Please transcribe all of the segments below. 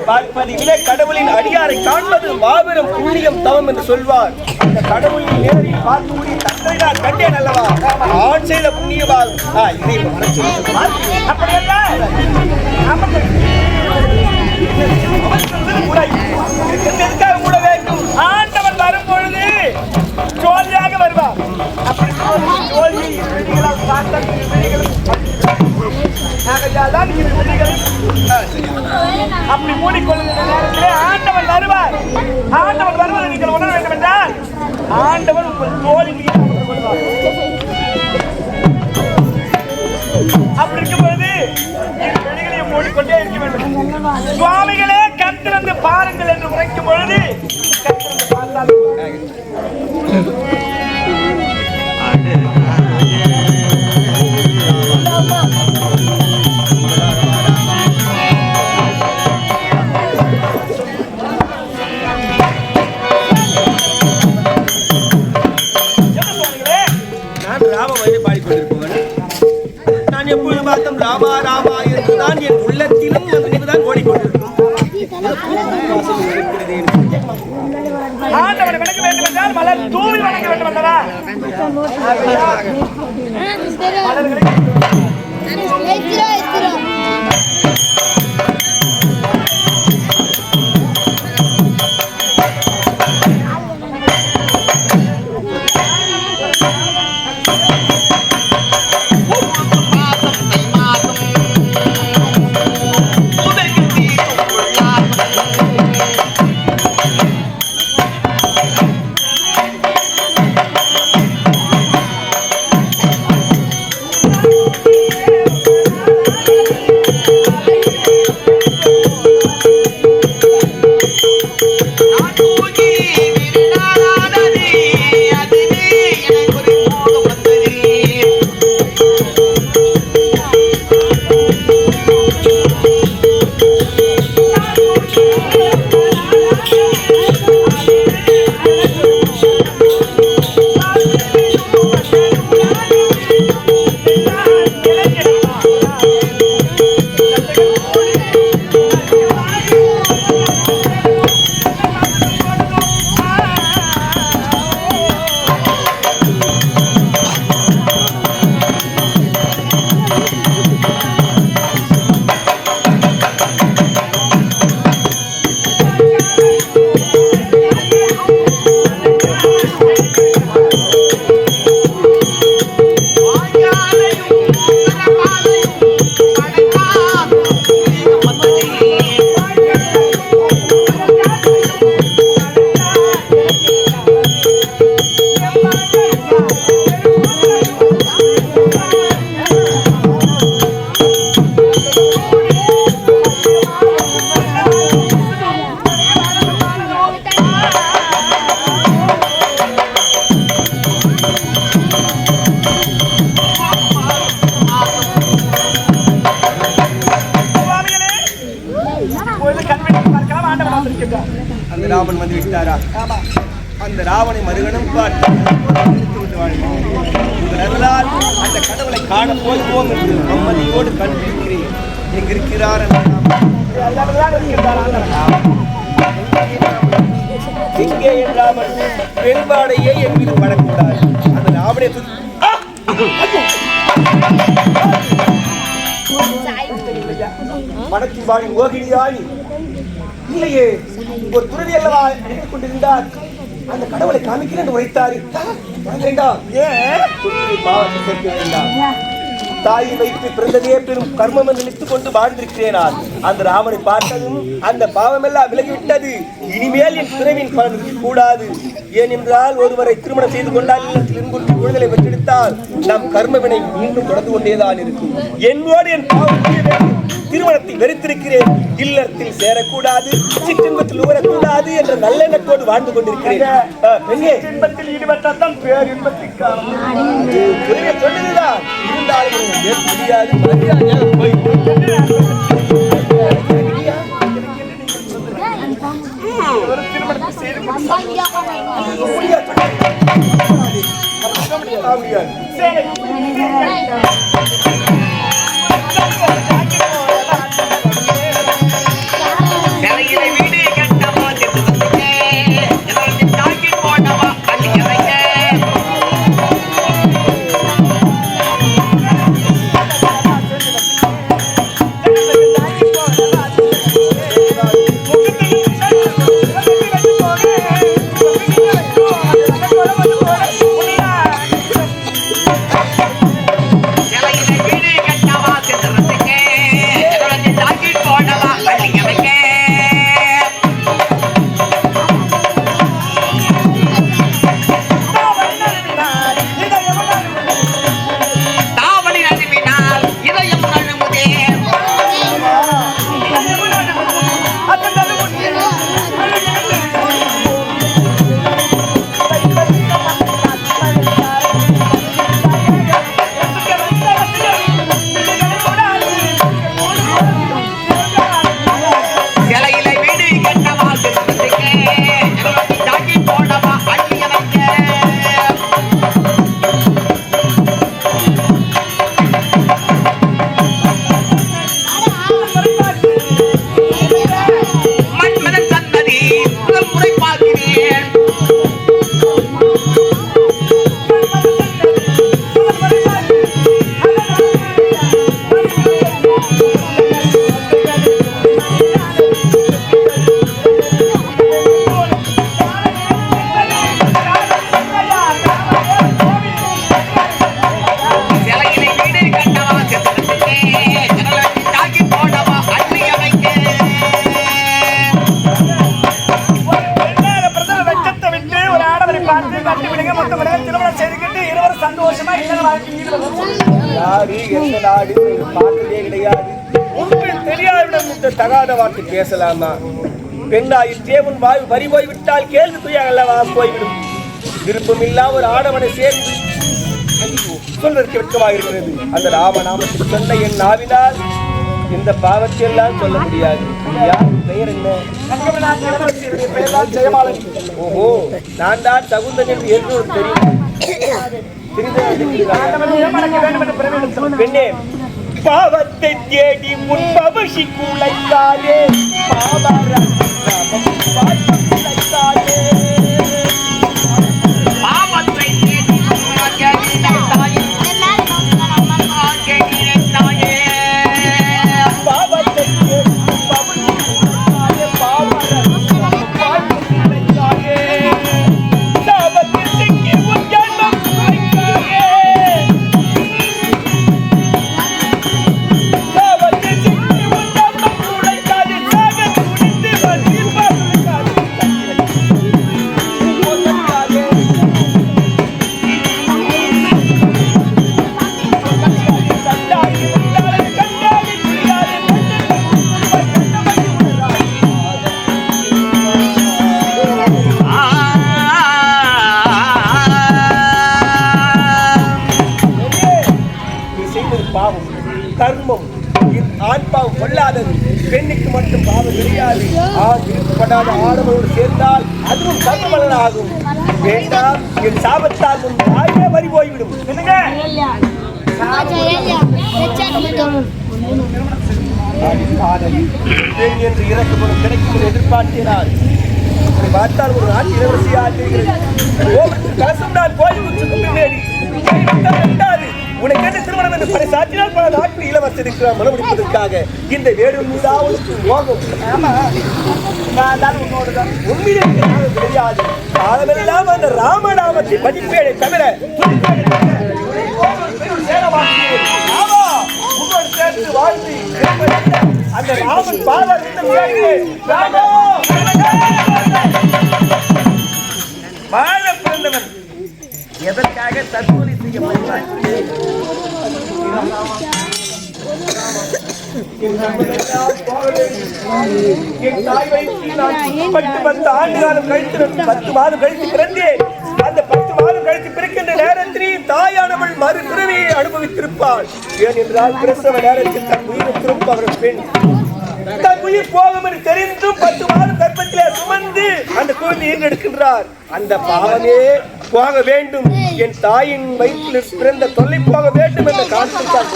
பார்ப்பதை விட கடவுளின் அடியாரை காண்பது மாபெரும் புண்ணியம் தவம் என்று சொல்வார். அந்த கடவுளின் நேரில் பார்க்கக்கூடிய தந்தை நான் கண்டேன் அல்லவா, ஆண் செய்த புண்ணியவாகும். கூட வேண்டும். ஆண்டவன் வரும் பொழுது ஜோதியாக வருவார். அப்படி அப்படி மூடிக்கொள்ளுகிற நேரத்திலே ஆண்டவன் வருவார். ஆண்டவன் வருவதை நீங்கள் உணர வேண்டும் என்றால் ஆண்டவன் உங்கள் தோழி வருவார். அப்படி இருக்கும் பொழுது வெளிகளையும் மூடிக்கொண்டே இருக்க வேண்டும். சுவாமிகளே கண் திறந்து பாருங்கள் என்று உரைக்கும் பொழுது கண் திறந்து பார்த்தால் ராமா ராமா என்றுதான் என் உள்ளத்திலும் நினைவுதான் ஓடிக்கொண்டிருக்கும். ஆண்டவனை வணங்க வேண்டும் என்றால் மலர் தூவி வணங்க வேண்டும் அல்லவா? அந்த ராமன் வந்து விட்டாரா? அந்த ராவனை மறுகணம் பார்த்து அந்த கடவுளை காண போதுவோம் என்று மம்மதியோடு கண்டிருக்கிறேன். எங்க இருக்கிறார் எங்கே என்றாமல் பெண்பாடையே என் மீது படக்கூடாது. அந்த ராவனை படத்தின் வாழி ஓகினியாய் இல்லையே, ஒரு துறவி அல்லவா எடுத்துக் கொண்டிருந்தார். அந்த கடவுளை காமிக்கிறேன் உரைத்தாரு. தாயை வைத்து பிறந்ததே பெரும் கர்மம் என்று நினைத்துக் கொண்டு வாழ்ந்திருக்கிறேன். அந்த ராமனை பார்த்ததும் அந்த பாவமெல்லாம் விலகிவிட்டது. இனிமேல் என் பிறவின் பலன் கூடாது. ஏனென்றால் ஒருவரை திருமணம் செய்து கொண்டால் இல்லத்தில் இருந்து விடுதலை பெற்றெடுத்தால் நம் கர்மவினை மீண்டும் தொடர்ந்து கொண்டேதான் இருக்கும். என்னோடு என் பாவம் திருமணத்தை வெறுத்திருக்கிறேன். இல்லத்தில் சேரக்கூடாது, சிற்றின்பத்தில் ஊறக்கூடாது என்ற நல்லெண்ணத்தோடு வாழ்ந்து கொண்டிருக்கிறேன். இன்பத்தில் ஈடுபட்டால் பேர் இன்பத்திற்கான சொல்லுதான் இருந்தாலும் முடியாது. திருமணத்தை செய்து முடியாது. சந்தோஷமா யாரு எந்த நாடு பார்த்ததே கிடையாது. உங்களுக்கு தெரியாவிடம் இந்த தகாத வார்த்தை பேசலாமா? பெண்ணாயிற்றே உன் வாய் வரி போய்விட்டால் கேள்வி துயாக அல்லவா போய்விடும். விருப்பமில்லா ஒரு ஆடவனை சேர்ந்து சொல்வதற்கு வெட்கமாக இருக்கிறது. அந்த ராமநாமத்தில் சொன்ன என் நாவினால் இந்த பாவத்தை எல்லாம் சொல்ல முடியாது. யார் பெயர் என்ன? ஓஹோ, நான் தான் தகுந்தன் என்று எல்லோரும் தெரியும். பெண்ணே, பாவத்தை தேடி முன் பவசி குலைத்தாலே கர்மம் ஆன்பாவம் கொள்ளாதது. பெண்ணுக்கு மட்டும் பாவம் கிடையாது. விருப்பப்படாத ஆடவரோடு சேர்ந்தால் அதுவும் கர்மபலன் ஆகும். வேண்டாம், என் சாபத்தால் உன் தாயே வரி போய்விடும். பெண் என்று இறக்கப்படும் கிடைக்கும் எதிர்பார்க்கிறார். பார்த்தால் ஒரு நாள் இளவரசியாக கலசம் நான் கோயில் பின்னாடி உனக்கு என்ன திருமணம் என்று பல சாற்றினால் பல நாட்கள் இளவரசி இருக்கிறார் மனமுடிப்பதற்காக. இந்த வேடும் மீதாவது மோகம் உண்மையிலே தெரியாது. காலமெல்லாம் அந்த ராமநாமத்தை பதிப்பேடை தவிர சேர்த்து வாழ்ந்து அந்த ராமன் பாதம் வாழ பிறந்தவன் எதற்காக தற்கொலை செய்யப்படுகிறார்? என் தாய் வயிற்றில் நான் 10 ஆண்டுகாலம் கழித்து 10 மாதம் கழித்து பிறந்தேன். அந்த 10 மாதம் கழித்து பிறக்கின்ற நேரத்தில் தாயானவள் மறுபிறவியை அனுபவித்திருப்பாள். ஏனென்றால் பிரசவ நேரத்தில் தன் உயிரை திரும்ப அவர் பெண் தன் உயிர் போகும் என்று தெரிந்தும் 10 மாதம் கர்ப்பத்திலே சுமந்து அந்த குழந்தை ஈன்றெடுக்கின்றார். அந்த பாவமே போக வேண்டும். என் தாயின் வயிற்றில் பிறந்த தொல்லை போக வேண்டும் என்ற காரணத்திற்காக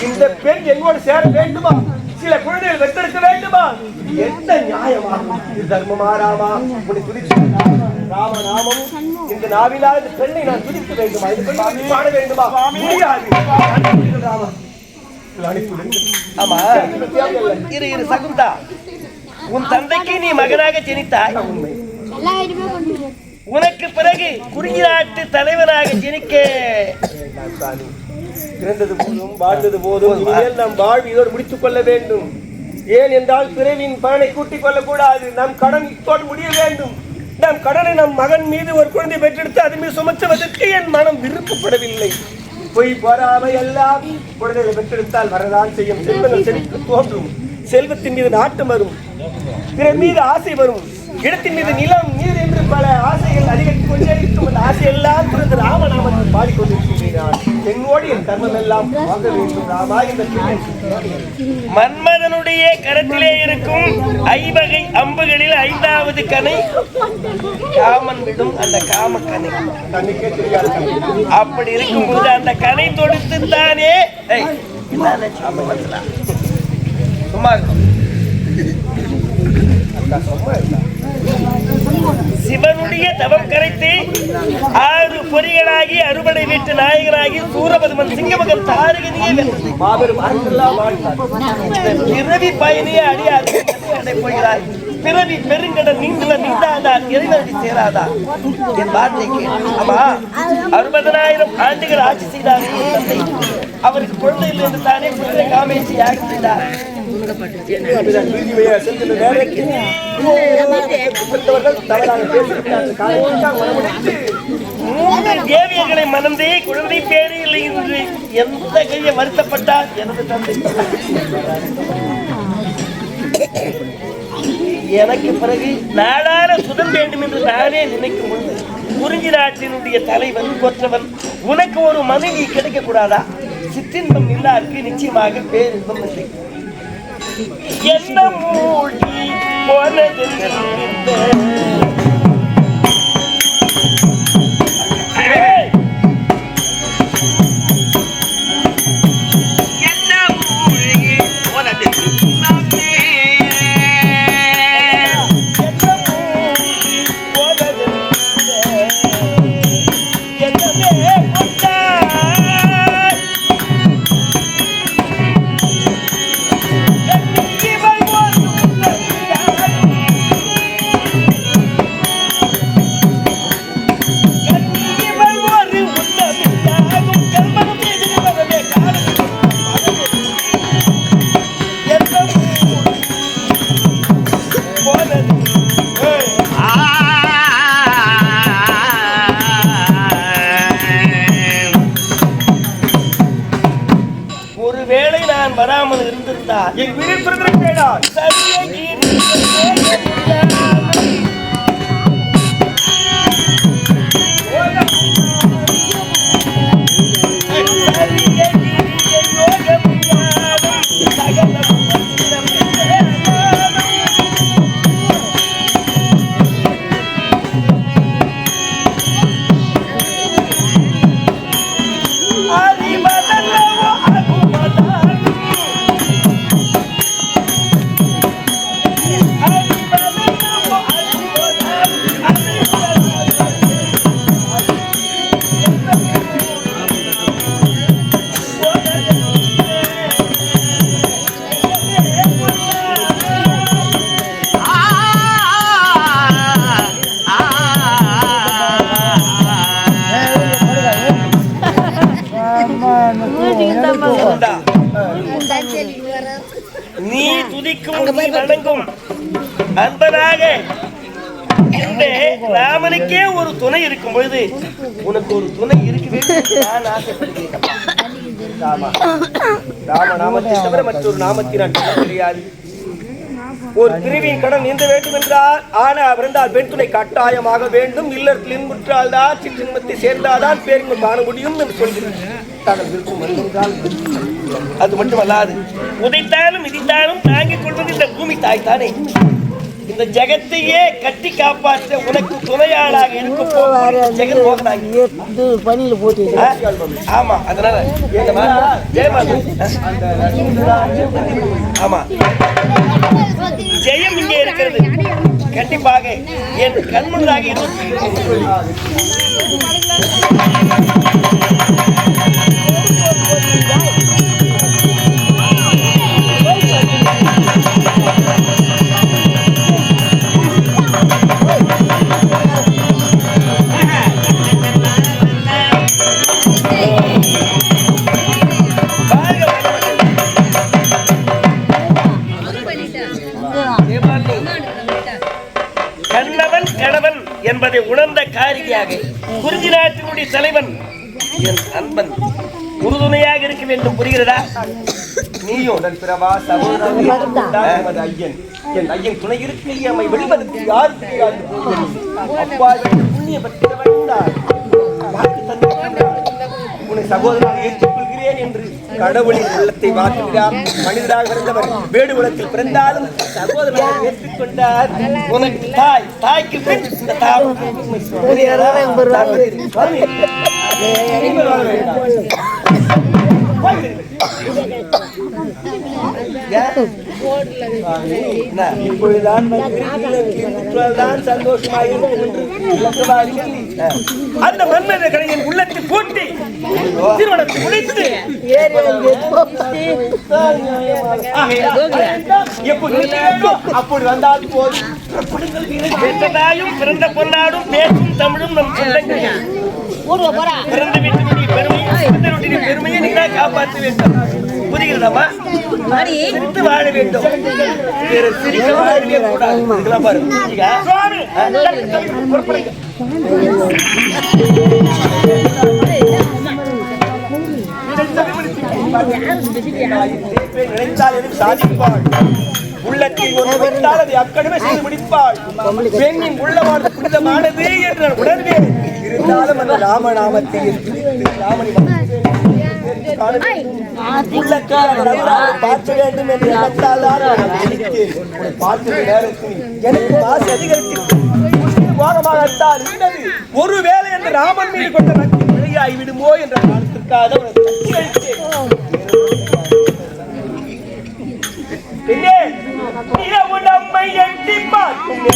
இந்த பெண் என்னோடு சேர வேண்டுமா? சில குழந்தைகள் வெத்தெடுக்க வேண்டுமா? எந்த நியாயமாகும்? இது தர்மமாராமா? உன்னை துதித்து ராமநாமம் இந்த நாவிலா இந்த பெண்ணை நான் துதிக்க வேண்டுமா? இது பெண்ணை பாட வேண்டுமா? முடியாது. ஆமா, இரு சகுந்தா, உன் தந்தைக்கு நீ மகனாக ஜனித்தாய். உனக்கு பிறகு குறுகிய நாட்டு தலைவனாக ஜனிக்க பிறந்தது போதும் வாழ்ந்தது போதும். இனிமேல் நம் வாழ்வியோடு முடித்துக் கொள்ள வேண்டும். ஏன் என்றால் பிறவின் பலனை கூட்டிக் கொள்ளக்கூடாது. நம் கடன் இத்தோடு முடிய வேண்டும். நம் கடனை நம் மகன் மீது ஒரு குழந்தை பெற்றெடுத்து அது மீது சுமத்துவதற்கு என் மனம் விருப்பப்படவில்லை. பொய் பொறாமை எல்லாம் குழந்தைகளை பெற்றெடுத்தால் வரதான் செய்யும். செல்வங்கள் செழிக்க தோன்றும். செல்வத்தின் மீது நாட்டம் வரும். பிறர் மீது ஆசை வரும். இடத்தின் மீது நிலம் நீர் என்று பல ஆசைகள் அதிகரித்துக் கொண்டே இருக்கும். அந்த ஆசையெல்லாம் பிறந்த ராமநாமத்தில் பாடிக்கொண்டிருக்கின்றான். என்னோடு என் கர்மம் எல்லாம் வாங்க வேண்டும் ராமா. இந்த மன்மதனுடைய கரத்திலே இருக்கும் 5 வகை அம்புகளில் 5வது கனை காமன் விடும் அந்த காம கனை. தன்னைக்கே தெரியாது. அப்படி இருக்கும்போது அந்த கனை தொடுத்து தானே சும்மா சிவனுடைய தவம் கரைத்து 6 பொறிகளாகி அறுபடை வீட்டு நாயகனாகி சூரபதுமன் சிங்கமகன் தாரகதியே வென்றது. பிறவி பயணியே அடியாது அடை போகிறாய். பிறவி பெருங்கடல் நீந்துல நீந்தாதான் இறைவனடி சேராதா? என் வார்த்தைக்கு ஆமா 60,000 ஆண்டுகள் ஆட்சி செய்தார் தந்தை. அவருக்கு குழந்தையில் இருந்து தானே குழந்தை காமேசி யாக செய்தார். பிள்ளைகளை மணந்தே குழந்தை பேரு இல்லை என்று எந்த கையை வருத்தப்பட்டார் எனது தந்தை. எனக்கு பிறகு நாடார சுதம் வேண்டும் என்று நானே நினைக்கும் பொழுது குறிஞ்சி நாட்டினுடைய தலைவன் கொற்றவன் உனக்கு ஒரு மனைவி கிடைக்க கூடாதா? சிற்றின்பம் இல்லாருக்கு நிச்சயமாக பேரின்பம் இல்லை. என்ன மூழ்கி போனது வராமல் இருந்திருந்தார் என் வீட்டில் பிறந்திருக்கிறார். நீ துதிக்கும் நீ வணங்கும் அன்பனாக இந்த ராமனுக்கே ஒரு துணை இருக்கும் பொழுது உனக்கு ஒரு துணை இருக்கு நான் ஆசைப்படுகிறேன். ராம நாமத்தை தவிர மற்றொரு நாமத்தை நான் தெரியாது. ஒரு பிரிவின் கடன் நீந்த வேண்டும் என்றால் ஆனா பிறந்தால் பெண் துணை கட்டாயமாக வேண்டும். இல்லத்தில் இன்புற்றால் தான் சிற்றின்பத்தை சேர்ந்தால்தான் பேரின்பம் காண முடியும் என்று சொல்கிறேன். அது மட்டுமல்லாது உதைத்தாலும் மிதித்தாலும் தாங்கிக் கொள்வது இந்த பூமி தாய் தானே. இந்த ஜெகத்தையே கட்டி காப்பாற்ற உனக்கு துணையாளாக இருக்கும் ஜெகன் மோகனாகி பணியில போட்டு. ஆமா, அதனால ஆமா ஜெயம் இங்கே இருக்கிறது. கண்டிப்பாக என் கண்முன்னாக கண்ணவன் கணவன் என்பதை உணர்ந்த காரியாக குறிஞ்சி நாட்டினுடைய தலைவன் என் அன்பன் உறுதுணையாக இருக்க வேண்டும். புரிகிறதா? நீயும் பிறவா சகோதரன் ஐயன் என் ஐயன் துணை இருக்கையை வெளிவதற்கு யார் தெரியாது. அப்பா புண்ணிய பற்றிய வேண்டார் வாக்கு தந்து உன்னை சகோதரனாக ஏற்றுக்கொள்கிறேன் என்று கடவுளின் உள்ளத்தை வாக்குகிறார். மனிதராக பிறந்தவர் வேடு உலகத்தில் பிறந்தாலும் சகோதரனாக ஏற்றுக்கொண்டார். உனக்கு தாய் தாய்க்கு பின் இந்த இப்பொழுதுதான் சந்தோஷமாக அந்த மன்மதர்களை என் உள்ளத்தில் பூட்டி திருமணத்தை முடித்து அப்படி வந்தால் போதும். பிறந்த பொன்னாடும் பேசும் தமிழும் நம் சொந்தங்கள். பிறந்த வீட்டினுடைய பெருமையை பெருமையை நீங்கள் காப்பாற்ற வேண்டும். புரிகிறதாமா? சிரித்து வாழ வேண்டும். சிரிக்க வாழவே கூடாது. பாருங்க நினைத்தால் எதுவும் சாதிப்பாள். உள்ளத்தில் ஒரு வைத்தால் அதை அக்கடமே செய்து முடிப்பாள். பெண்ணின் உள்ளவாழ்வு புனிதமானது என்று நான் உணர்வேன். இருந்தாலும் அந்த ராமநாமத்தை பார்க்க வேண்டும் என்று எண்ணத்தால் பார்க்கிற நேரத்தில் எனக்கு ஆசை அதிகரித்து போகமாகத்தான் இருந்தது. ஒருவேளை என்று ராமன் மீது கொண்ட நட்பு பிழையாகி விடுமோ என்ற காரணத்திற்காக நம்மை எட்டி பார்க்கும்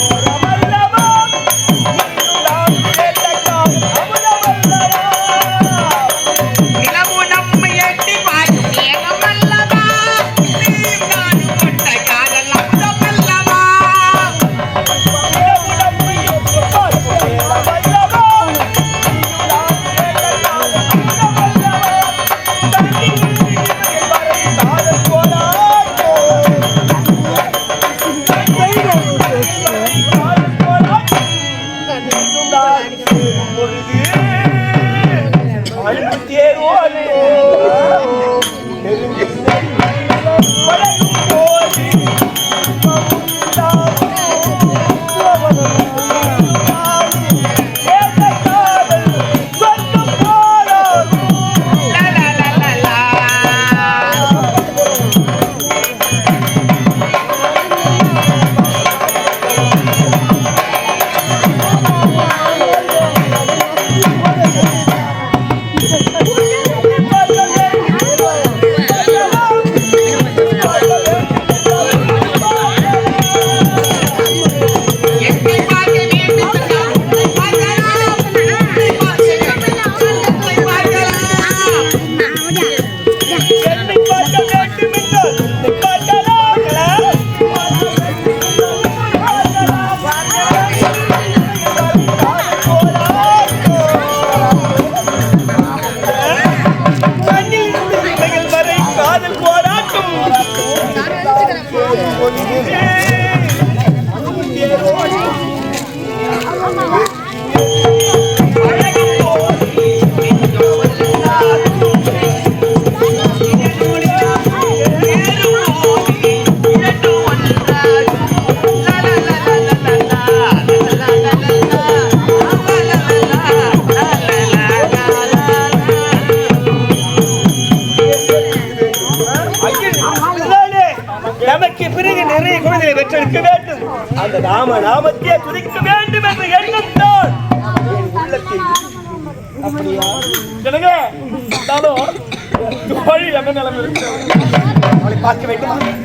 நமக்கு பிறகு நிறைய குழந்தைகளை பெற்றெடுக்க வேண்டும். அந்த நாம நாமத்தையே துதிக்க வேண்டும் என்ற எண்ணம் தான் உள்ளத்தில். அப்படியா சொல்லுங்க. என்ன நிலைமை இருக்கு அவளை பார்க்க வேண்டும்.